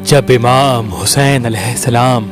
جب امام حسین علیہ السلام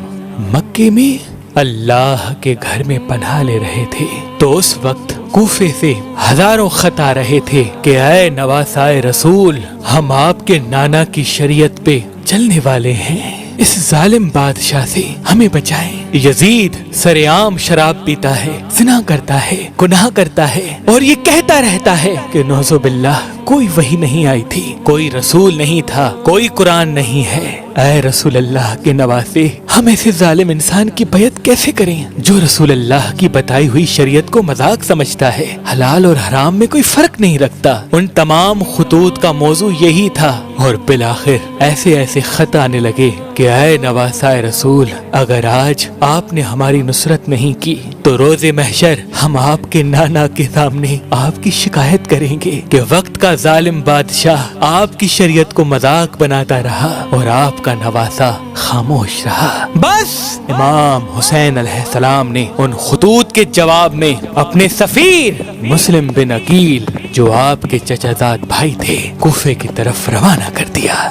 مکے میں اللہ کے گھر میں پناہ لے رہے تھے تو اس وقت کوفے سے ہزاروں خط آ رہے تھے کہ اے نواسائے رسول، ہم آپ کے نانا کی شریعت پہ چلنے والے ہیں، اس ظالم بادشاہ سے ہمیں بچائیں۔ یزید سر عام شراب پیتا ہے، زنا کرتا ہے، گناہ کرتا ہے اور یہ کہتا رہتا ہے کہ نعوذ باللہ کوئی وحی نہیں آئی تھی، کوئی رسول نہیں تھا، کوئی قرآن نہیں ہے۔ اے رسول اللہ کے نواسے، ہم ایسے ظالم انسان کی بیعت کیسے کریں جو رسول اللہ کی بتائی ہوئی شریعت کو مذاق سمجھتا ہے، حلال اور حرام میں کوئی فرق نہیں رکھتا۔ ان تمام خطوط کا موضوع یہی تھا اور بالآخر ایسے خط آنے لگے کہ اے نواسائے رسول، اگر آج آپ نے ہماری نصرت نہیں کی تو روز محشر ہم آپ کے نانا کے سامنے آپ کی شکایت کریں گے کہ وقت کا ظالم بادشاہ آپ کی شریعت کو مذاق بناتا رہا اور آپ کا نواسا خاموش رہا۔ بس امام حسین علیہ السلام نے ان خطوط کے جواب میں اپنے سفیر مسلم بن عقیل، جو آپ کے چچا زاد بھائی تھے، کوفے کی طرف روانہ کر دیا۔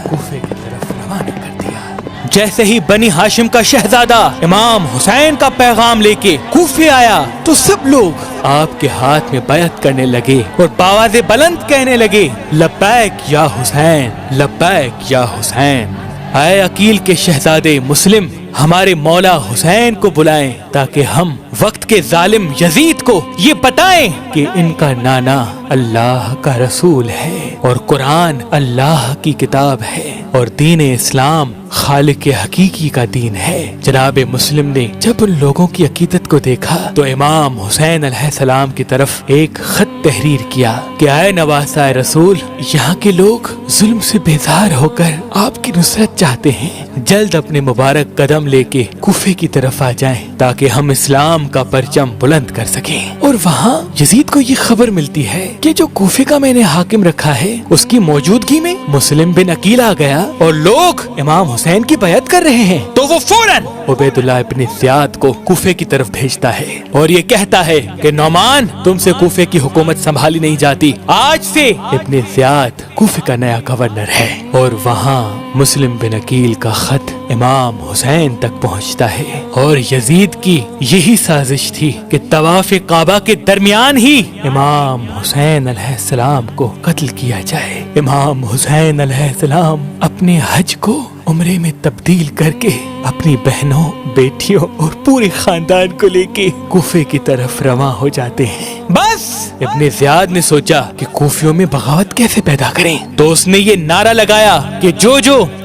جیسے ہی بنی ہاشم کا شہزادہ امام حسین کا پیغام لے کے کوفے آیا تو سب لوگ آپ کے ہاتھ میں بیعت کرنے لگے اور بآواز بلند کہنے لگے، لبیک یا حسین، لبیک یا حسین۔ اے عقیل کے شہزادے مسلم، ہمارے مولا حسین کو بلائیں تاکہ ہم وقت کے ظالم یزید کو یہ بتائیں کہ ان کا نانا اللہ کا رسول ہے اور قرآن اللہ کی کتاب ہے اور دین اسلام خالق حقیقی کا دین ہے۔ جناب مسلم نے جب ان لوگوں کی عقیدت کو دیکھا تو امام حسین علیہ السلام کی طرف ایک خط تحریر کیا کہ اے نواسائے رسول، یہاں کے لوگ ظلم سے بیزار ہو کر آپ کی نصرت چاہتے ہیں، جلد اپنے مبارک قدم لے کے کوفے کی طرف آ جائیں تاکہ ہم اسلام کا پرچم بلند کر سکیں۔ اور وہاں یزید کو یہ خبر ملتی ہے کہ جو کوفے کا میں نے حاکم رکھا ہے اس کی موجودگی میں مسلم بن عقیل آ گیا اور لوگ امام حسین کی بیعت کر رہے ہیں، تو وہ فوراً عبید اللہ ابن زیاد کو کوفے کی طرف بھیجتا ہے اور یہ کہتا ہے کہ نعمان، تم سے کوفے کی حکومت سنبھالی نہیں جاتی، آج سے ابن زیاد کوفے کا نیا گورنر ہے۔ اور وہاں مسلم بن عقیل کا خط امام حسین تک پہنچتا ہے اور یزید کی یہی سازش تھی کہ طواف کعبہ کے درمیان ہی امام حسین علیہ السلام کو قتل کیا جائے۔ امام حسین علیہ السلام اپنے حج کو عمرے میں تبدیل کر کے اپنی بہنوں، بیٹیوں اور پورے خاندان کو لے کے کوفے کی طرف رواں ہو جاتے ہیں۔ بس ابن زیاد نے سوچا کہ کوفیوں میں بغاوت کیسے پیدا کریں، تو اس نے یہ نعرہ لگایا کہ جو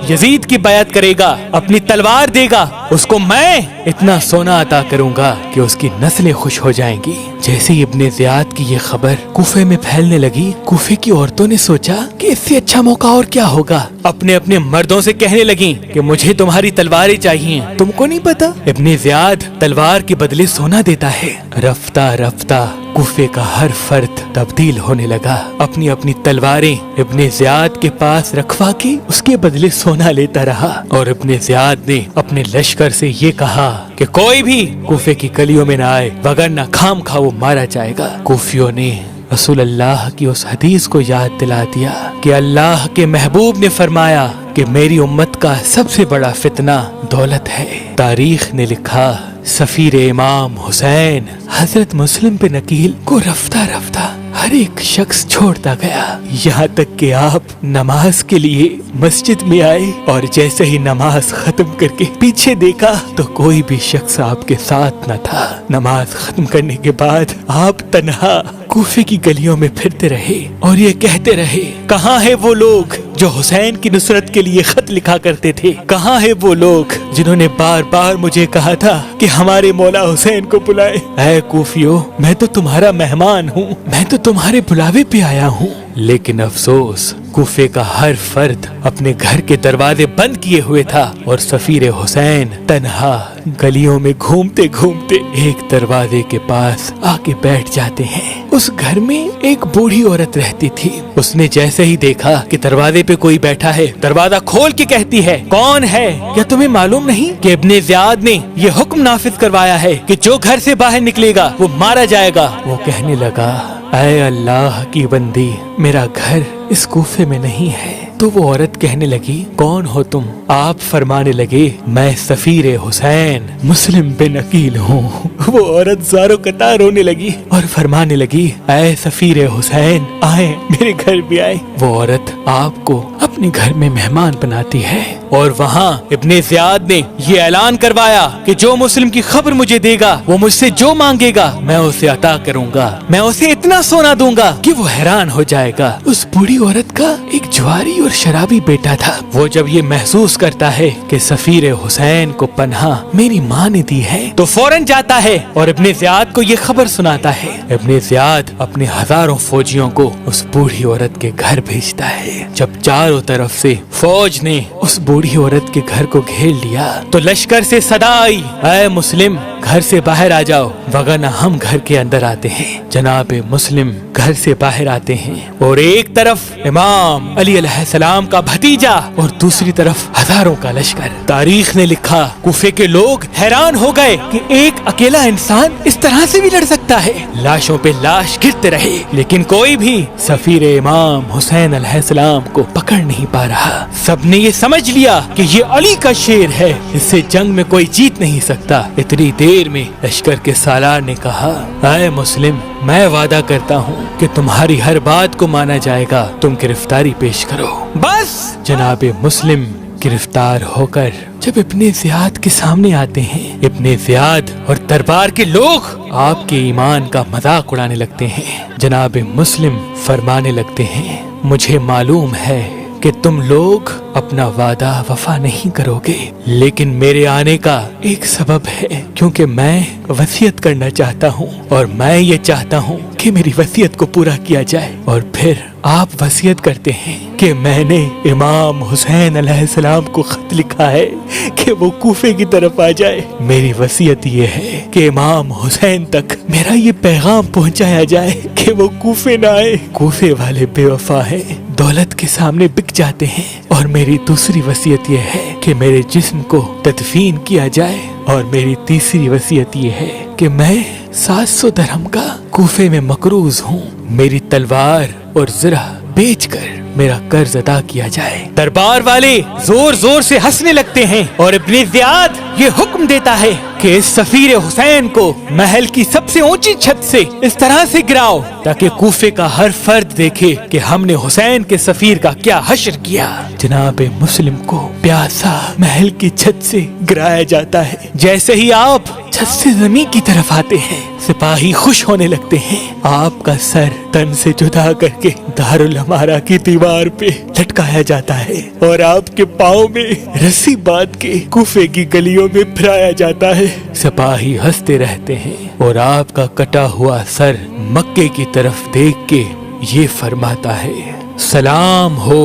یزید کی بیعت کرے گا، اپنی تلوار دے گا، اس کو میں اتنا سونا عطا کروں گا کہ اس کی نسلیں خوش ہو جائیں گی۔ جیسے ہی ابن زیاد کی یہ خبر کوفے میں پھیلنے لگی، کوفے کی عورتوں نے سوچا کہ اس سے اچھا موقع اور کیا ہوگا، اپنے مردوں سے کہنے لگیں کہ مجھے تمہاری تلواریں چاہیے۔ تم کو نہیں پتا ابن زیاد تلوار کے بدلے سونا دیتا ہے۔ رفتہ رفتہ کوفے کا ہر فرد تبدیل ہونے لگا، اپنی تلواریں ابن زیاد کے پاس رکھوا کے اس کے بدلے سونا لیتا رہا۔ اور ابن زیاد نے اپنے لشکر سے یہ کہا کہ کوئی بھی کوفے کی گلیوں میں نہ آئے، وگرنہ خام خواہ وہ مارا جائے گا۔ کوفیوں نے رسول اللہ کی اس حدیث کو یاد دلا دیا کہ اللہ کے محبوب نے فرمایا کہ میری امت کا سب سے بڑا فتنہ دولت ہے۔ تاریخ نے لکھا سفیر امام حسین حضرت مسلم بن عقیل کو رفتہ رفتہ ہر ایک شخص چھوڑتا گیا، یہاں تک کہ آپ نماز کے لیے مسجد میں آئے اور جیسے ہی نماز ختم کر کے پیچھے دیکھا تو کوئی بھی شخص آپ کے ساتھ نہ تھا۔ نماز ختم کرنے کے بعد آپ تنہا کوفے کی گلیوں میں پھرتے رہے اور یہ کہتے رہے، کہاں ہے وہ لوگ جو حسین کی نصرت کے لیے خط لکھا کرتے تھے؟ کہاں ہے وہ لوگ جنہوں نے بار بار مجھے کہا تھا کہ ہمارے مولا حسین کو بلائے؟ اے کوفیو، میں تو تمہارا مہمان ہوں، میں تو تمہارے بلاوے پہ آیا ہوں، لیکن افسوس کوفے کا ہر فرد اپنے گھر کے دروازے بند کیے ہوئے تھا اور سفیر حسین تنہا گلیوں میں گھومتے گھومتے ایک دروازے کے پاس آ کے بیٹھ جاتے ہیں۔ اس گھر میں ایک بوڑھی عورت رہتی تھی۔ اس نے جیسے ہی دیکھا کہ دروازے پہ کوئی بیٹھا ہے، دروازہ کھول کے کہتی ہے، کون ہے؟ کیا تمہیں معلوم نہیں کہ ابن زیاد نے یہ حکم نافذ کروایا ہے کہ جو گھر سے باہر نکلے گا وہ مارا جائے گا؟ وہ کہنے لگا، اے اللہ کی بندی، میرا گھر اس کوفے میں نہیں ہے، تو وہ عورت کہنے لگی کون ہو تم؟ آپ فرمانے لگے میں سفیر حسین مسلم بن عقیل ہوں۔ وہ عورت زاروں قطار رونے لگی اور فرمانے لگی اے سفیر حسین آئیں میرے گھر بھی آئیں۔ وہ عورت آپ کو اپنے گھر میں مہمان بناتی ہے اور وہاں ابن زیاد نے یہ اعلان کروایا کہ جو مسلم کی خبر مجھے دے گا وہ مجھ سے جو مانگے گا میں اسے عطا کروں گا، میں اسے اتنا سونا دوں گا کہ وہ حیران ہو جائے گا۔ اس بوڑھی عورت کا ایک جواری اور شرابی بیٹا تھا۔ وہ جب یہ محسوس کرتا ہے کہ سفیر حسین کو پناہ میری ماں نے دی ہے تو فوراً جاتا ہے اور ابن زیاد کو یہ خبر سناتا ہے۔ ابن زیاد اپنے ہزاروں فوجیوں کو اس بوڑھی عورت کے گھر بھیجتا ہے۔ جب چاروں طرف سے فوج نے اس بوڑھی عورت کے گھر کو گھیر لیا تو لشکر سے صدا آئی اے مسلم گھر سے باہر آ جاؤ وگرنہ ہم گھر کے اندر آتے ہیں۔ جناب مسلم گھر سے باہر آتے ہیں اور ایک طرف امام علی علیہ السلام کا بھتیجا اور دوسری طرف ہزاروں کا لشکر۔ تاریخ نے لکھا کوفے کے لوگ حیران ہو گئے کہ ایک اکیلا انسان اس طرح سے بھی لڑ سکتا ہے۔ لاشوں پہ لاش گرتے رہے لیکن کوئی بھی سفیر امام حسین علیہ السلام کو پکڑ نہیں پا رہا۔ سب نے یہ سمجھ لیا کہ یہ علی کا شیر ہے، اس سے جنگ میں کوئی جیت نہیں سکتا۔ اتنی دیر میں لشکر کے سالار نے کہا اے مسلم میں وعدہ کرتا ہوں کہ تمہاری ہر بات کو مانا جائے گا، تم گرفتاری پیش کرو۔ بس جناب مسلم گرفتار ہو کر جب ابن زیاد کے سامنے آتے ہیں، ابن زیاد اور دربار کے لوگ آپ کے ایمان کا مذاق اڑانے لگتے ہیں۔ جناب مسلم فرمانے لگتے ہیں مجھے معلوم ہے کہ تم لوگ اپنا وعدہ وفا نہیں کرو گے، لیکن میرے آنے کا ایک سبب ہے کیونکہ میں وصیت کرنا چاہتا ہوں اور میں یہ چاہتا ہوں کہ میری وصیت کو پورا کیا جائے۔ اور پھر آپ وصیت کرتے ہیں کہ میں نے امام حسین علیہ السلام کو خط لکھا ہے کہ وہ کوفے کی طرف آ جائے۔ میری وصیت یہ ہے کہ امام حسین تک میرا یہ پیغام پہنچایا جائے کہ وہ کوفے نہ آئے۔ کوفے والے بے وفا ہیں، دولت کے سامنے بک جاتے ہیں۔ اور میری دوسری وصیت یہ ہے کہ میرے جسم کو تدفین کیا جائے۔ اور میری تیسری وصیت یہ ہے کہ میں 700 درہم کا کوفے میں مقروض ہوں، میری تلوار اور زرہ بیچ کر میرا قرض ادا کیا جائے۔ دربار والے زور زور سے ہنسنے لگتے ہیں اور ابن زیاد یہ حکم دیتا ہے کہ اس سفیر حسین کو محل کی سب سے اونچی چھت سے اس طرح سے گراؤ تاکہ کوفے کا ہر فرد دیکھے کہ ہم نے حسین کے سفیر کا کیا حشر کیا۔ جناب مسلم کو پیاسا محل کی چھت سے گرایا جاتا ہے۔ جیسے ہی آپ چھت سے زمین کی طرف آتے ہیں سپاہی خوش ہونے لگتے ہیں۔ آپ کا سر تن سے جدا کر کے دارالعمارہ کی دیوار پہ لٹکایا جاتا ہے اور آپ کے پاؤں میں رسی باندھ کے کوفے کی گلیوں میں پھرایا جاتا ہے۔ سپاہی ہنستے رہتے ہیں اور آپ کا کٹا ہوا سر مکے کی طرف دیکھ کے یہ فرماتا ہے سلام ہو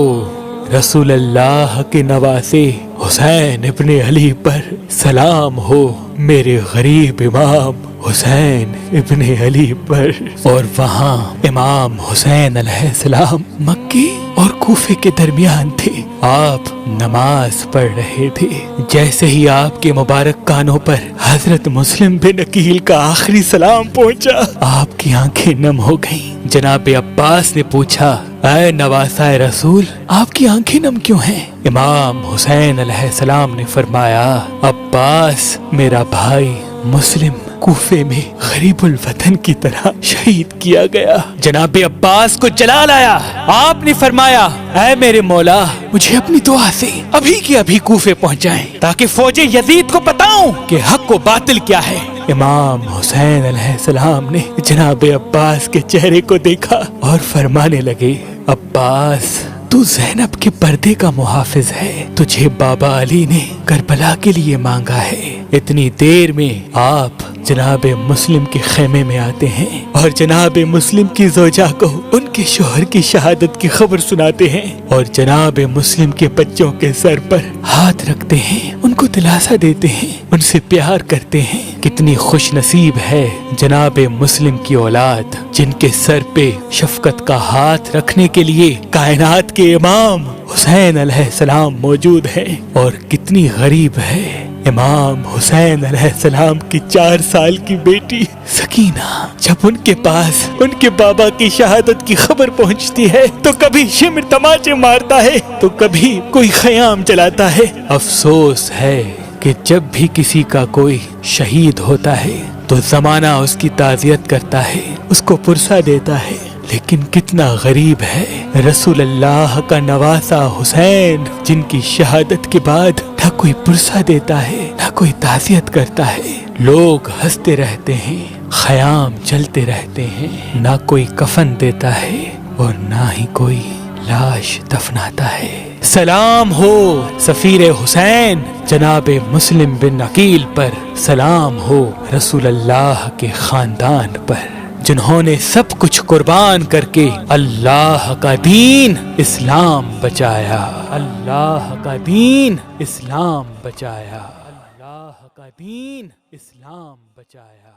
رسول اللہ کے نواسے حسین ابن علی پر، سلام ہو میرے غریب امام حسین ابن علی پر۔ اور وہاں امام حسین علیہ السلام مکی اور کوفے کے درمیان تھے، آپ نماز پڑھ رہے تھے۔ جیسے ہی آپ کے مبارک کانوں پر حضرت مسلم بن عقیل کا آخری سلام پہنچا آپ کی آنکھیں نم ہو گئیں۔ جناب عباس نے پوچھا اے نواسہ رسول آپ کی آنکھیں نم کیوں ہیں؟ امام حسین علیہ السلام نے فرمایا عباس میرا بھائی مسلم کوفے میں غریب الوطن کی طرح شہید کیا گیا۔ جناب عباس کو جلال آیا، آپ نے فرمایا اے میرے مولا مجھے اپنی دعا سے ابھی کے ابھی کوفے پہنچائیں تاکہ فوج یزید کو بتاؤں کہ حق و باطل کیا ہے۔ امام حسین علیہ السلام نے جناب عباس کے چہرے کو دیکھا اور فرمانے لگے عباس تو زینب کے پردے کا محافظ ہے، تجھے بابا علی نے کربلا کے لیے مانگا ہے۔ اتنی دیر میں آپ جناب مسلم کے خیمے میں آتے ہیں اور جناب مسلم کی زوجہ کو ان کے شوہر کی شہادت کی خبر سناتے ہیں اور جناب مسلم کے بچوں کے سر پر ہاتھ رکھتے ہیں، ان کو دلاسا دیتے ہیں، ان سے پیار کرتے ہیں۔ کتنی خوش نصیب ہے جناب مسلم کی اولاد جن کے سر پہ شفقت کا ہاتھ رکھنے کے لیے کائنات کے امام حسین علیہ السلام موجود ہیں، اور کتنی غریب ہے امام حسین علیہ السلام کی 4 سال کی بیٹی سکینہ جب ان کے پاس ان کے بابا کی شہادت کی خبر پہنچتی ہے تو کبھی شمر تماچے مارتا ہے تو کبھی کوئی خیام چلاتا ہے۔ افسوس ہے کہ جب بھی کسی کا کوئی شہید ہوتا ہے تو زمانہ اس کی تعزیت کرتا ہے، اس کو پرسہ دیتا ہے، لیکن کتنا غریب ہے رسول اللہ کا نواسا حسین جن کی شہادت کے بعد نہ کوئی پرسہ دیتا ہے نہ کوئی تعزیت کرتا ہے۔ لوگ ہنستے رہتے ہیں، خیام چلتے رہتے ہیں، نہ کوئی کفن دیتا ہے اور نہ ہی کوئی لاش دفناتا ہے۔ سلام ہو سفیر حسین جناب مسلم بن عقیل پر، سلام ہو رسول اللہ کے خاندان پر جنہوں نے سب کچھ قربان کر کے اللہ کا دین اسلام بچایا، اللہ کا دین اسلام بچایا، اللہ کا دین اسلام بچایا۔